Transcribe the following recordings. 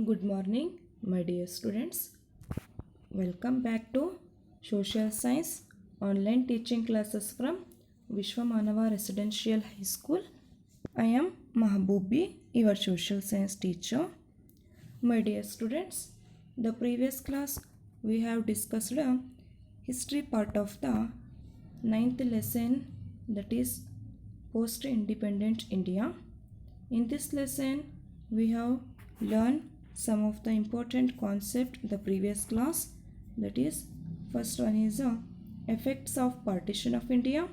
Good morning, my dear students. Welcome back to Social Science online teaching classes from Vishwamanava Residential High School. I am Mahboobi, your social science teacher. My dear students, the previous class we have discussed a history part of the ninth lesson, that is post-independent India. In this lesson, we have learned some of the important concepts in the previous class. That is, first one is effects of partition of India.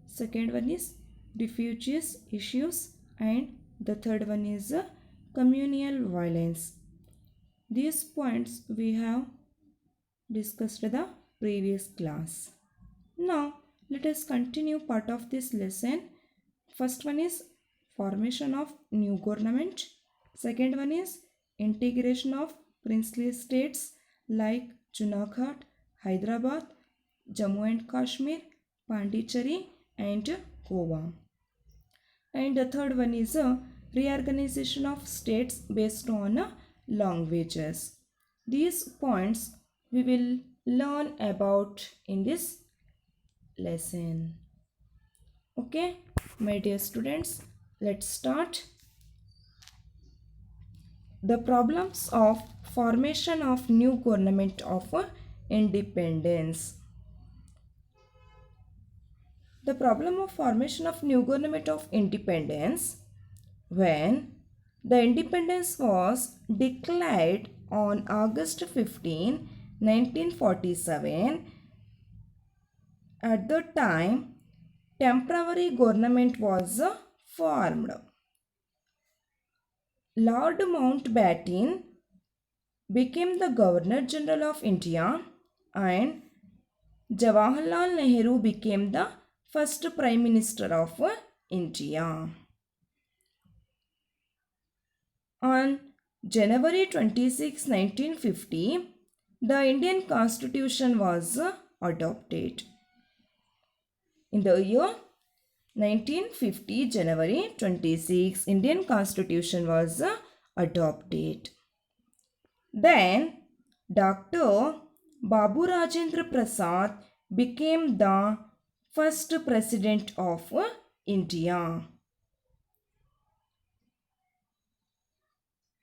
Second one is refugees issues, and the third one is communal violence. These points we have discussed in the previous class. Now, let us continue part of this lesson. First one is formation of new government. Second one is integration of princely states like Junagadh, Hyderabad, Jammu and Kashmir, Pondicherry and Goa. And the third one is a reorganization of states based on languages. These points we will learn about in this lesson. Okay, my dear students, let's start. The problems of formation of new government of independence. The problem of formation of new government of independence, when the independence was declared on August 15, 1947. At the time, temporary government was formed. Lord Mountbatten became the Governor General of India and Jawaharlal Nehru became the first Prime Minister of India. On January 26, 1950, the Indian Constitution was adopted. In the year 1950, January 26, Indian Constitution was adopted. Then, Dr. Babu Rajendra Prasad became the first President of India.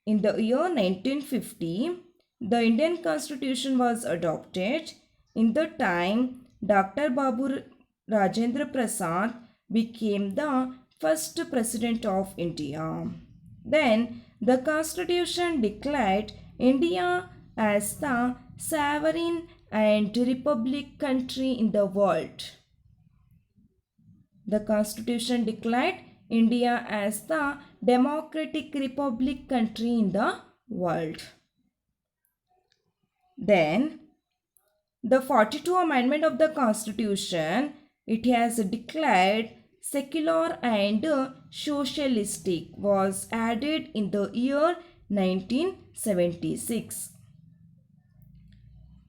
In the year 1950, the Indian Constitution was adopted. In the time, Dr. Babu Rajendra Prasad became the first President of India. Then, the Constitution declared India as the sovereign and republic country in the world. The Constitution declared India as the democratic republic country in the world. Then, the 42 Amendment of the Constitution, it has declared secular and socialistic, was added in the year 1976.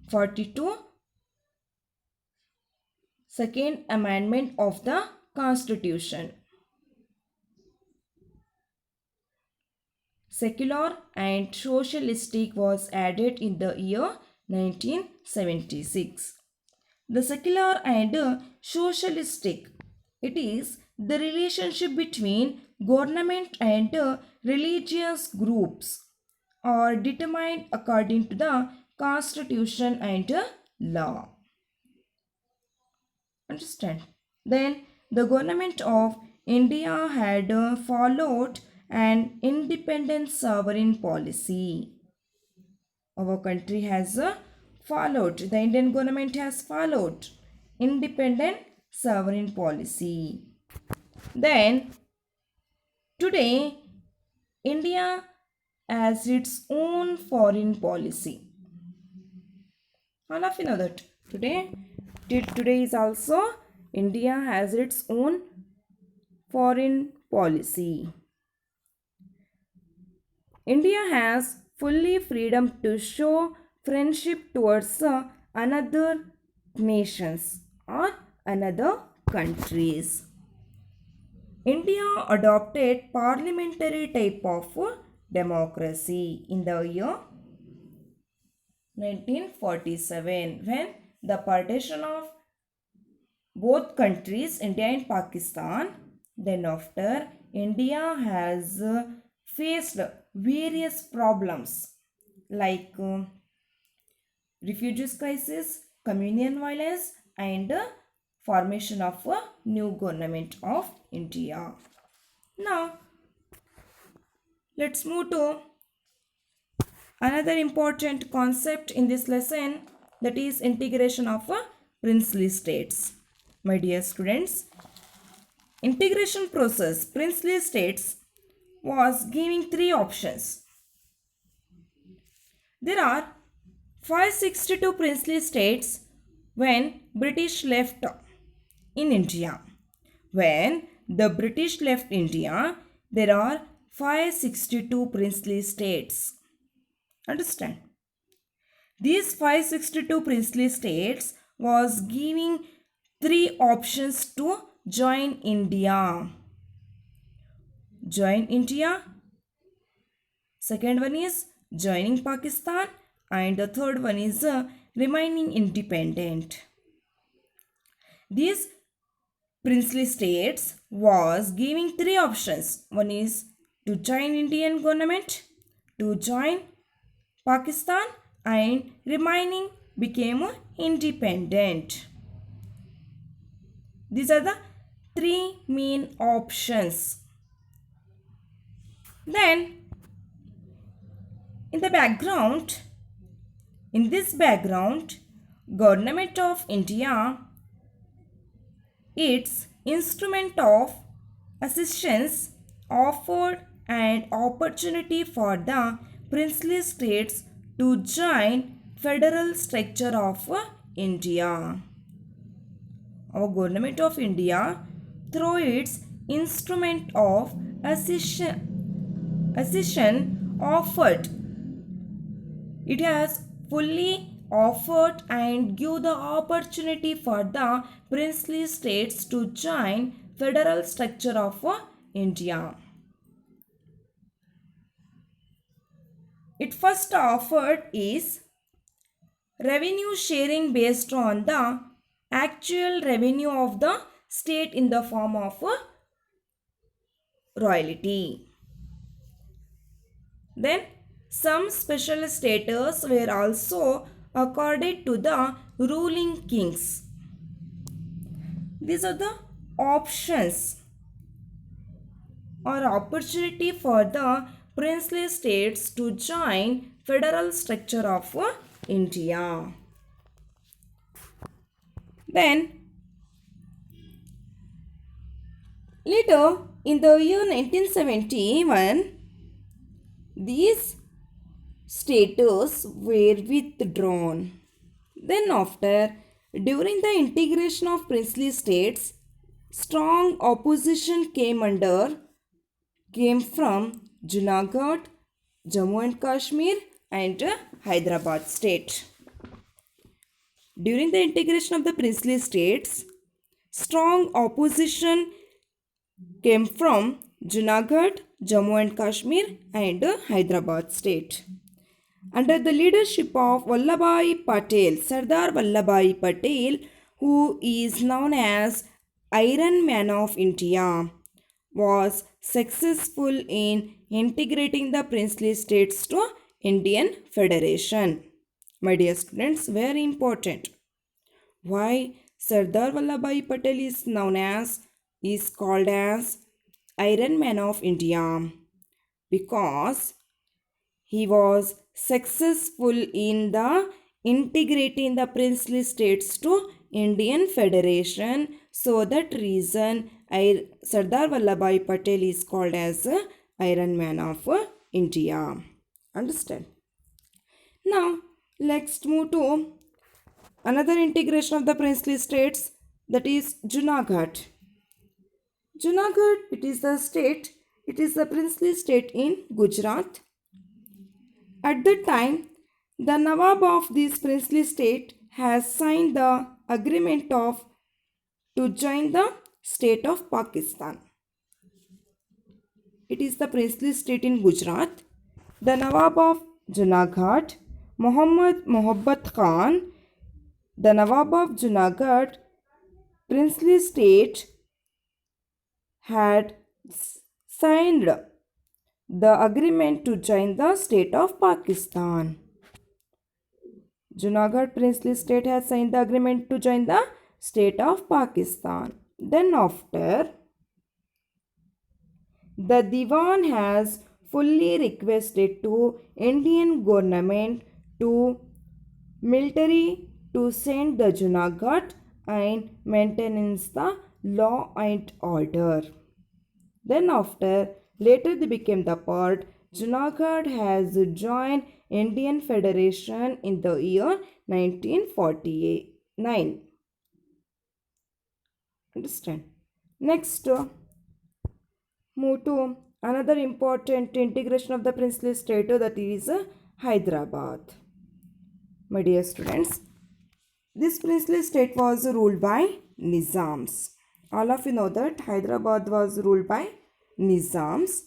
42 Second Amendment of the Constitution. Secular and socialistic was added in the year 1976. The secular and socialistic, it is the relationship between government and religious groups are determined according to the constitution and law. Understand? Then the government of India had followed an independent sovereign policy. Our country has followed, the Indian government has followed independent sovereign policy. Then today India has its own foreign policy. All of you know that today is also India has its own foreign policy. India has fully freedom to show friendship towards another nations or another countries. India adopted parliamentary type of democracy in the year 1947 when the partition of both countries, India and Pakistan. Then after, India has faced various problems like refugees crisis, communal violence, and formation of a new government of India. Now, let's move to another important concept in this lesson, that is integration of princely states. My dear students, integration process princely states was giving three options. There are 562 princely states when British left in India. When the British left India, there are 562 princely states. Understand? These 562 princely states was giving three options to join India. Join India. Second one is joining Pakistan. And the third one is remaining independent. These princely states was giving three options. One is to join Indian government, to join Pakistan, and remaining became independent. These are the three main options. Then in this background, Government of India, its instrument of assistance, offered an opportunity for the princely states to join federal structure of India. Our Government of India, through its instrument of accession offered, it has fully offered and give the opportunity for the princely states to join federal structure of India. It first offered is revenue sharing based on the actual revenue of the state in the form of royalty. Then some special status were also accorded to the ruling kings. These are the options or opportunity for the princely states to join federal structure of India. Then later in the year 1971, these status were withdrawn. Then after, during the integration of princely states, strong opposition came from Junagadh, Jammu and Kashmir and Hyderabad state. During the integration of the princely states, strong opposition came from Junagadh, Jammu and Kashmir and Hyderabad state. Under the leadership of Vallabhbhai Patel, Sardar Vallabhbhai Patel, who is known as Iron Man of India, was successful in integrating the princely states to Indian Federation. My dear students, very important. Why Sardar Vallabhbhai Patel is called as Iron Man of India? Because he was successful in the integrating the princely states to Indian Federation. So that reason Sardar Vallabhbhai Patel is called as Iron Man of India. Understand? Now let's move to another integration of the princely states, that is Junagadh. Junagadh, it is the princely state in Gujarat. At that time, the Nawab of this princely state has signed the agreement to join the state of Pakistan. It is the princely state in Gujarat. The Nawab of Junagadh, Muhammad Mohabbat Khan, the Nawab of Junagadh, princely state, had signed the agreement to join the state of Pakistan. Junagadh princely state has signed the agreement to join the state of Pakistan. Then after, the Diwan has fully requested to Indian government to military to send the Junagadh and maintenance the law and order. Then after, later they became the part, Junagadh has joined Indian Federation in the year 1949. Understand? Next, move to another important integration of the princely state, that is Hyderabad. My dear students, this princely state was ruled by Nizams. All of you know that Hyderabad was ruled by Nizams.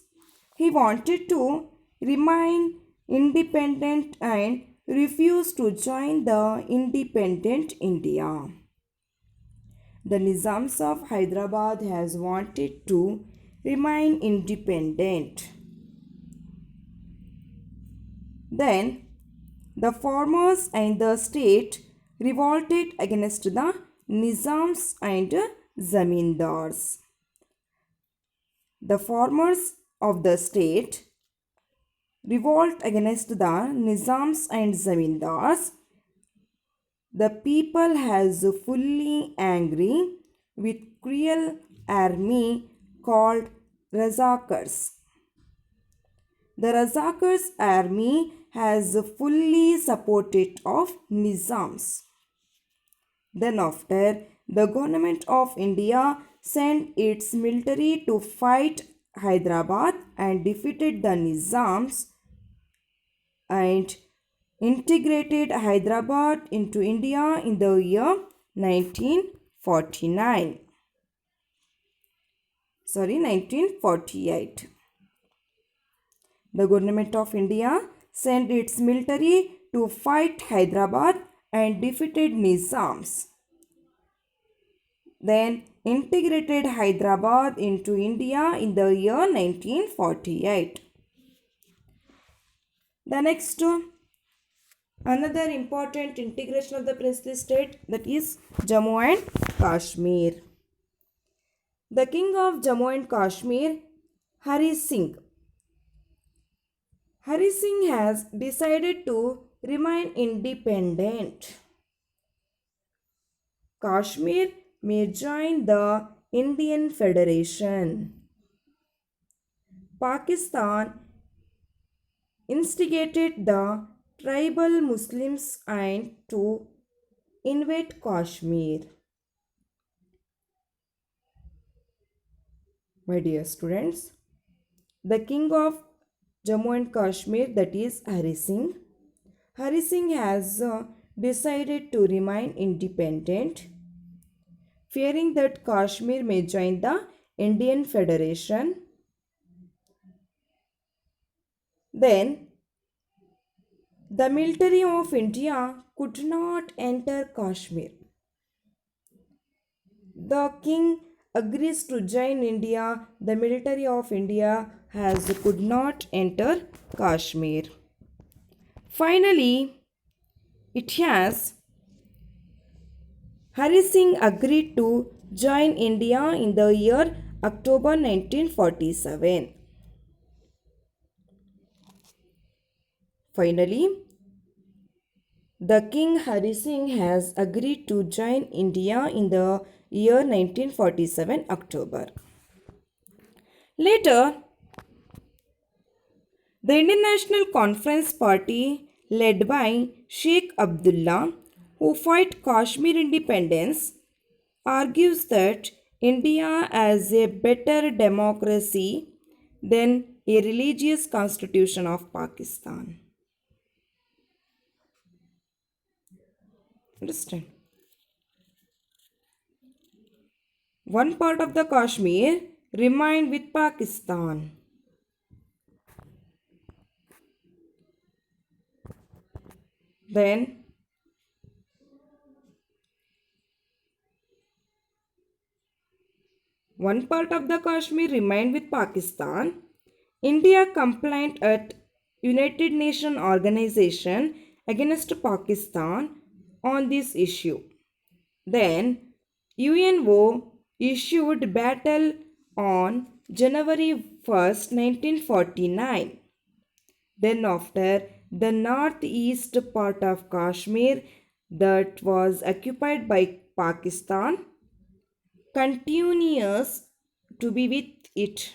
He wanted to remain independent and refused to join the independent India. The Nizams of Hyderabad has wanted to remain independent. Then the farmers and the state revolted against the Nizams and Zamindars. The farmers of the state revolt against the Nizams and Zamindars. The people has fully angry with cruel army called Razakars. The Razakars army has fully supported of Nizams. Then after, the government of India sent its military to fight Hyderabad and defeated the Nizams and integrated Hyderabad into India in the year 1948. The government of India sent its military to fight Hyderabad and defeated Nizams. Then integrated Hyderabad into India in the year 1948. The next, another important integration of the princely state, that is Jammu and Kashmir. The king of Jammu and Kashmir, Hari Singh. Hari Singh has decided to remain independent. Kashmir may join the Indian Federation. Pakistan instigated the tribal Muslims and to invade Kashmir. My dear students, the king of Jammu and Kashmir, that is Hari Singh. Hari Singh has decided to remain independent, fearing that Kashmir may join the Indian Federation. Then, the military of India could not enter Kashmir. The king agrees to join India. The military of India could not enter Kashmir. Finally, Hari Singh agreed to join India in the year October 1947. Finally, the King Hari Singh has agreed to join India in the year 1947 October. Later, the Indian National Conference Party led by Sheikh Abdullah, who fight Kashmir independence, argues that India has a better democracy than a religious constitution of Pakistan. Understand? One part of the Kashmir remained with Pakistan. Then one part of the Kashmir remained with Pakistan. India complained at United Nations Organization against Pakistan on this issue. Then UNO issued battle on January 1st, 1949. Then after the northeast part of Kashmir that was occupied by Pakistan continues to be with it,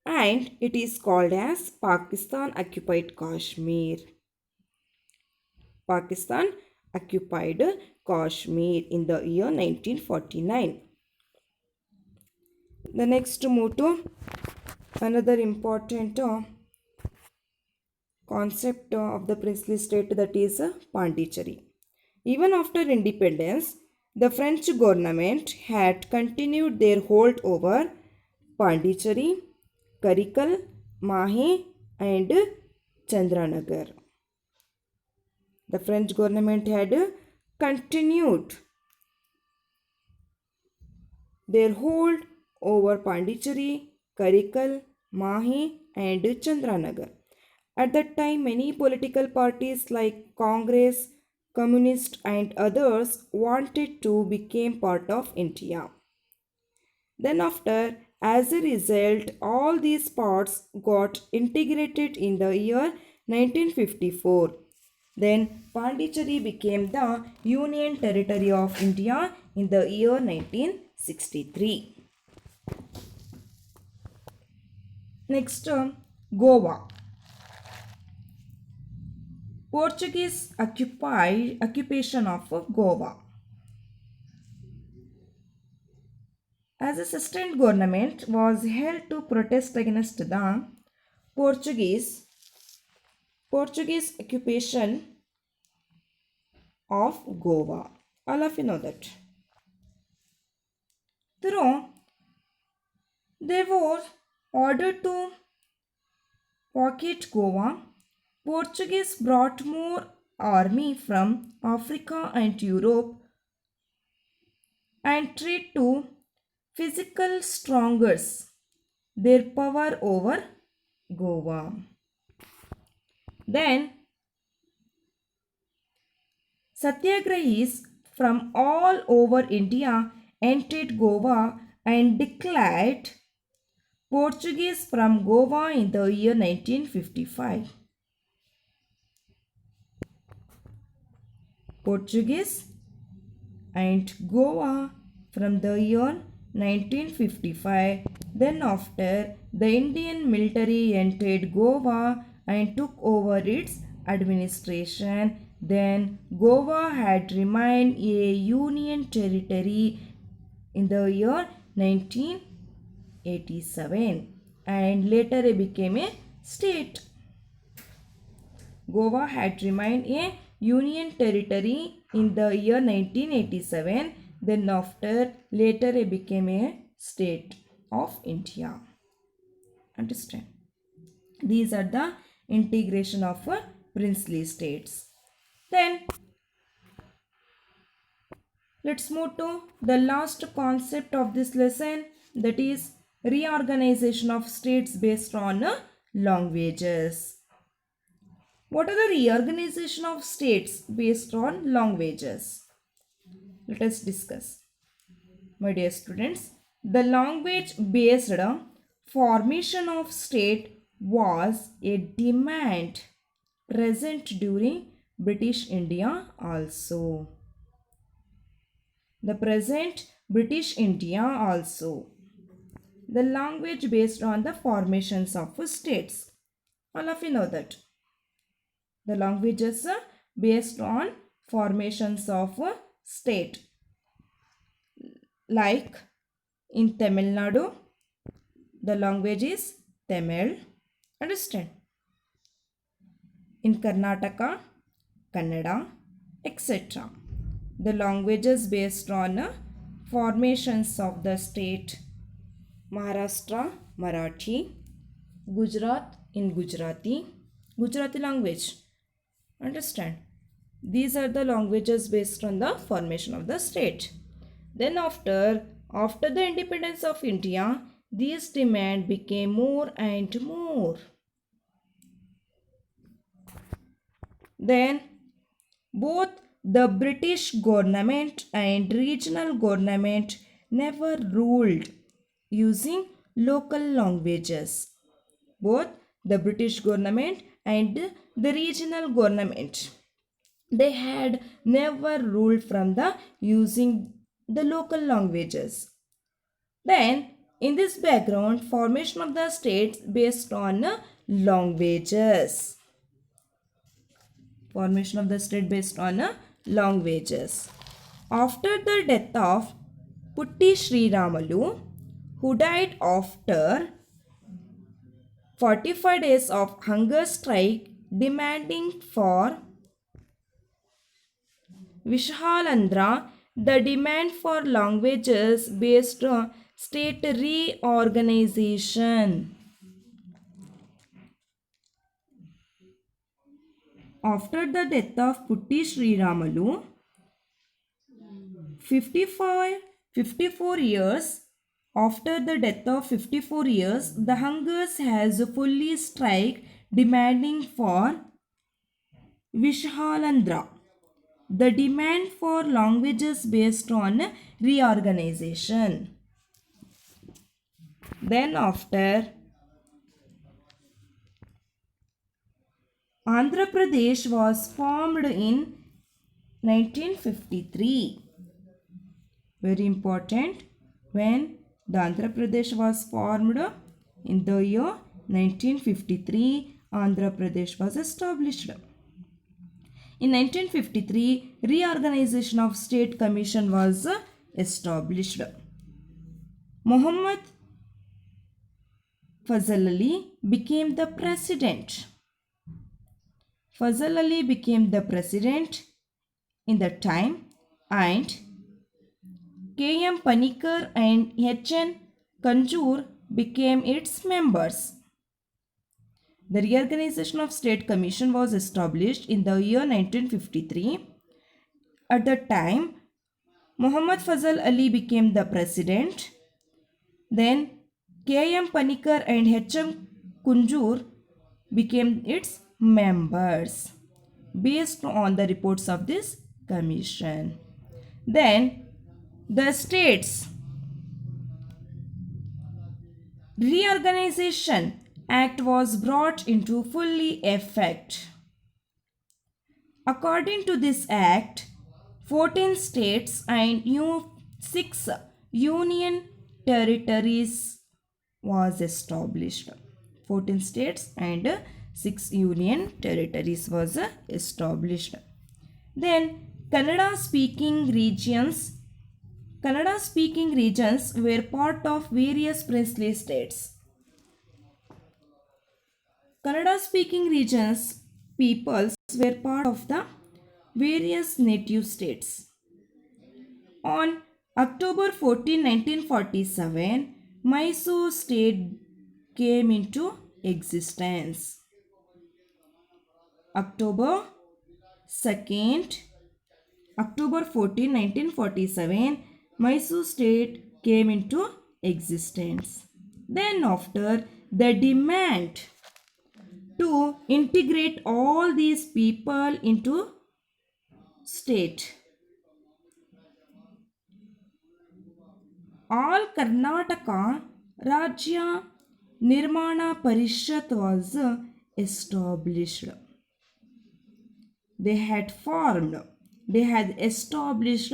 and it is called as Pakistan occupied Kashmir. Pakistan occupied Kashmir in the year 1949. The next move another important concept of the princely state, that is Pondicherry. Even after independence, the French government had continued their hold over Pondicherry, Karikal, Mahe and Chandranagar. The French government had continued their hold over Pondicherry, Karikal, Mahe and Chandranagar. At that time, many political parties like Congress, Communist and others wanted to become part of India. Then after, as a result, all these parts got integrated in the year 1954. Then Pondicherry became the Union Territory of India in the year 1963. Next, Goa. Portuguese occupation of Goa. As a sustained government was held to protest against the Portuguese occupation of Goa. All of you know that. Though they were ordered to pocket Goa, Portuguese brought more army from Africa and Europe and tried to physical strongers their power over Goa. Then Satyagrahis from all over India entered Goa and declared Portuguese from Goa in the year 1955. Portuguese and Goa from the year 1955. Then after, the Indian military entered Goa and took over its administration. Then Goa had remained a union territory in the year 1987 and later it became a state. Goa had remained a union territory in the year 1987. Then after, later it became a state of India. Understand? These are the integration of princely states. Then let's move to the last concept of this lesson, that is reorganization of states based on languages. What are the reorganization of states based on languages? Let us discuss. My dear students, the language based formation of state was a demand present during British India also. The present British India also. The language based on the formations of states. All of you know that. The languages based on formations of state. Like in Tamil Nadu, the language is Tamil. Understand? In Karnataka, Kannada, etc. The languages based on formations of the state. Maharashtra, Marathi. Gujarat in Gujarati. Gujarati language. Understand? These are the languages based on the formation of the state. Then after the independence of India, these demand became more and more. Then both the British government and regional government never ruled using local languages. Both the British government and the regional government, they had never ruled from the using the local languages. Then in this background, formation of the states based on languages. Formation of the state based on languages. After the death of Putti Sri Ramalu, who died after 45 days of hunger strike demanding for Vishalandra, the demand for languages based state reorganization. After the death of Putti Sri Ramalu, 54 years after the death of 54 years, the hungers has fully strike demanding for Vishalandra, the demand for languages based on reorganization. Then after Andhra Pradesh was formed in 1953. Very important. When the Andhra Pradesh was formed in the year 1953, Andhra Pradesh was established. In 1953, reorganization of state commission was established. Muhammad Fazal Ali became the president. Fazal Ali became the president in that time, and K.M. Panikkar and H.N. Kanjur became its members. The reorganization of state commission was established in the year 1953. At that time, Muhammad Fazal Ali became the president. Then K.M. Panikkar and H.M. Kunjur became its members based on the reports of this commission. Then the states reorganization act was brought into fully effect. According to this act, 14 states and 6 union territories was established. 14 states and 6 union territories was established. Then Kannada speaking regions were part of various princely states. Kannada speaking regions peoples were part of the various native states. On October 14, 1947, Mysore state came into existence. October 14, 1947, Mysore state came into existence. Then after the demand to integrate all these people into state, all Karnataka Rajya Nirmana Parishad was established. They had established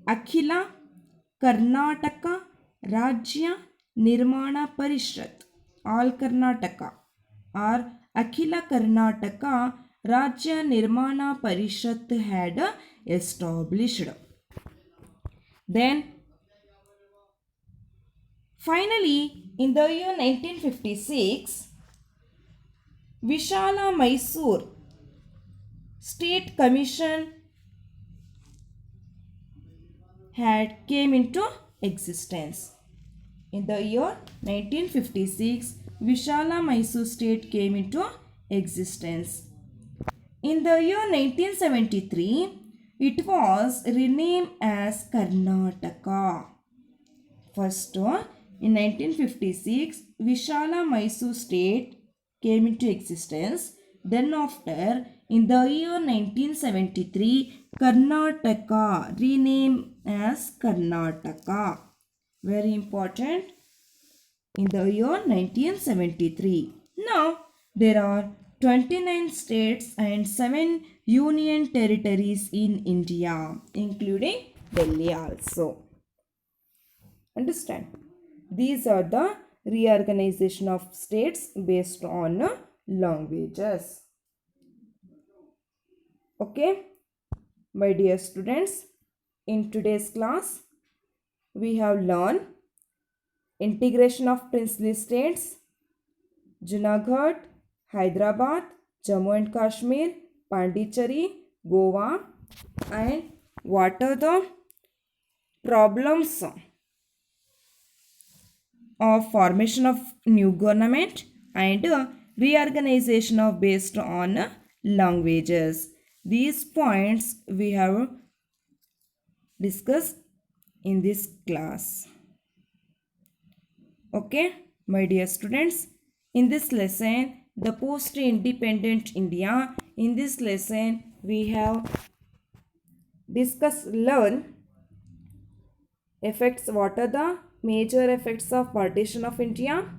Akhila Karnataka Rajya Nirmana Parishad. All Karnataka or Akhila Karnataka Rajya Nirmana Parishad had established. Then finally, in the year 1956, Vishala Mysore State Commission came into existence. In the year 1956, Vishala Mysore State came into existence. In the year 1973, it was renamed as Karnataka. First, in 1956, Vishala Mysore state came into existence. Then after, in the year 1973, Karnataka renamed as Karnataka. Very important. In the year 1973. Now, there are 29 states and 7 union territories in India, including Delhi also. Understand? These are the reorganization of states based on languages. Okay, my dear students, in today's class, we have learned integration of princely states, Junagadh, Hyderabad, Jammu and Kashmir, Pondicherry, Goa, and what are the problems of formation of new government and reorganization of based on languages. These points we have discussed in this class. Okay, my dear students, in this lesson, the post-independent India, in this lesson, we have learn effects, what are the major effects of partition of India,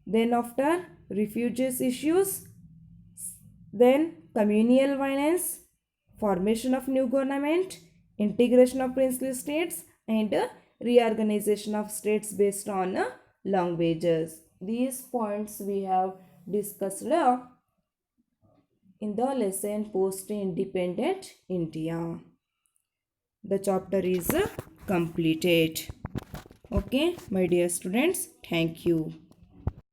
then after refugees issues, then communal violence, formation of new government, integration of princely states, and reorganization of states based on languages. These points we have discussed in the lesson post-independent India. The chapter is completed. Okay, my dear students, thank you.